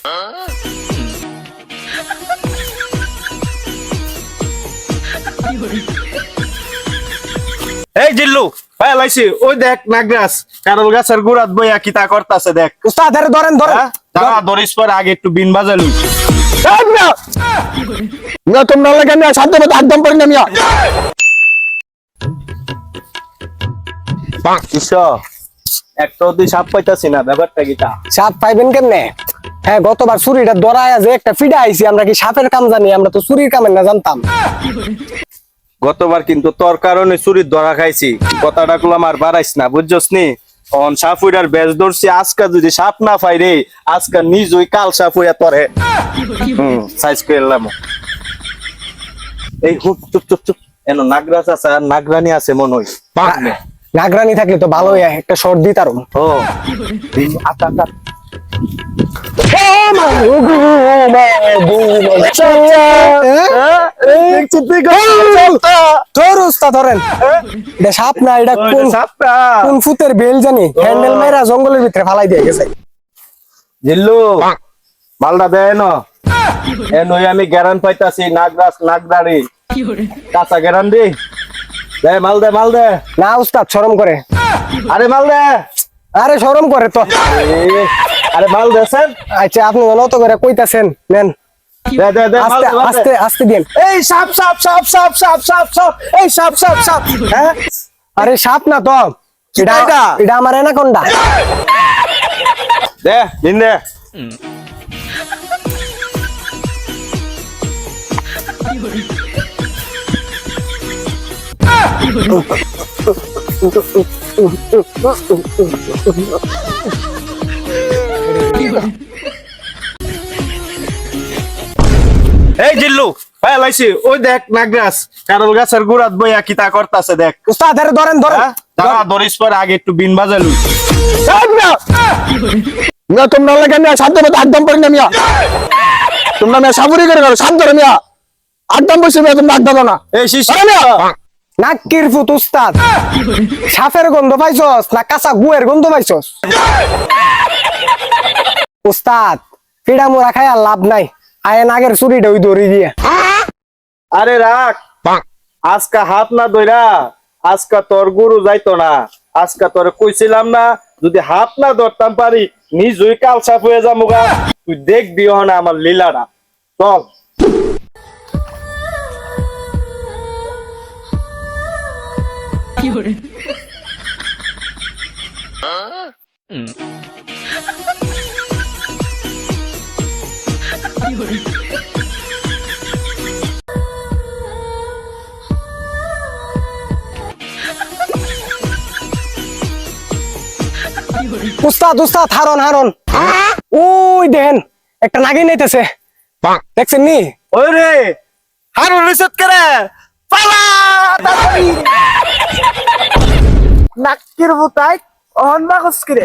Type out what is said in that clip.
এই জিল্লু পায় লাইছি ওই দেখ নাগরাজ কারল গাছের গুড়াত বইয়া কিতা করতাছে দেখ। উস্তাদ আরে ধরেন ধরেন দাঁড়া ধরিস পর আগে একটু বিন বাজালু। না তোমরা লাগে না শান্ত মত একদম পড়ি না মিয়া। কিসো একটা তুই সাপ পাইতাছি না, ব্যাপারটা কিটা? সাপ পাইবেন কেমনে? হ্যাঁ গতবার চুরিটা ধরায় যে একটা ফিডা আইছি, আমরা কি সাপের কাম জানি? আমরা তো চুরির কামের না জানতাম। গতবার কিন্তু তোর কারণে চুরির ধরা খাইছি, কথাটা গুলো আমার বাড়াইস না বুঝছস নি। অন সাপ উইডার বেজ ধরছি, আজকা যদি সাপ না পাই রে আজকা নিজ ওই কাল সাপ হইয়া তরে সাইজ করে এলাম। এই হুপ চুপ চুপ চুপ, এন নাগরাজ আছে আর নাগরানি আছে মনে হয়। নাগরানি থাকলে তো ভালোই, একটা শর্ট দিতারম। ও আটা আটা সাপ না এটা কোন ফুতের বেল জানি, হ্যান্ডেল মেরা জঙ্গলের ভিতরে ফালাই দিয়ে গেছে। জিল্লু মালটা দেয় না এন ওই আমি গ্যারান পাইতাছি নাগরাজ নাগরানি কাঁচা গ্যারান দি দে, মাল দে মাল দে। না উস্তাদ শরম করে। আরে মাল দে। আরে শরম করে তো। আরে মাল দেছেন। আচ্ছা আপনি নত করে কইতাছেন নেন। দে দে দে আস্তে আস্তে আস্তে দেন। এই সাপ সাপ সাপ সাপ সাপ সাপ সাপ এই সাপ সাপ সাপ। হ্যাঁ আরে সাপ না তো, এটা আমার অ্যানাকোন্ডা। দে নিন দে। এই জিল্লু পায় লাইছি ওই দেখ নাগরাজ কারল গাছের গুড়াত বইয়া কিতা করতাছে দেখ। উস্তাদ আরে ধরেন ধরেন। দাঁড়া ধরিস পর আগে একটু বিন বাজালু। না তোমরা লাগে না শান্ত মত একদম পড়ি না মিয়া। তোমরা মিয়া সাবুরি করে গেল শান্ত রে মিয়া। একদম বসে মিয়া তোমরা একদম না। এই শিশু নাকির ফুত উস্তাদ, সাপের গন্ধ পাইছস না কাঁচা গুয়ের গন্ধ পাইছস? উস্তাদ পিড়া মোরা খাই আর লাভ নাই, আয়েন আগের চুরিটা ওই দড়ি দিয়ে। আরে রাখ, আজকা হাত না ধইরা আজকা তোর গুরু যাইতো না। আজকা তোর কইছিলাম না যদি হাত না ধরতাম পারি নিজই কাল সাপ হয়ে যামুগা। তুই দেখবি না আমার লীলাটা। চল উস্তাদ উস্তাদ হারন হারন, ওই দেখেন একটা নাগিন নাইতেছে, দেখছেন নি? ওই রে হারুন রিসেট করে পালা তাড়াতাড়ি। নাক্কির বুতাই অহন বাগস করে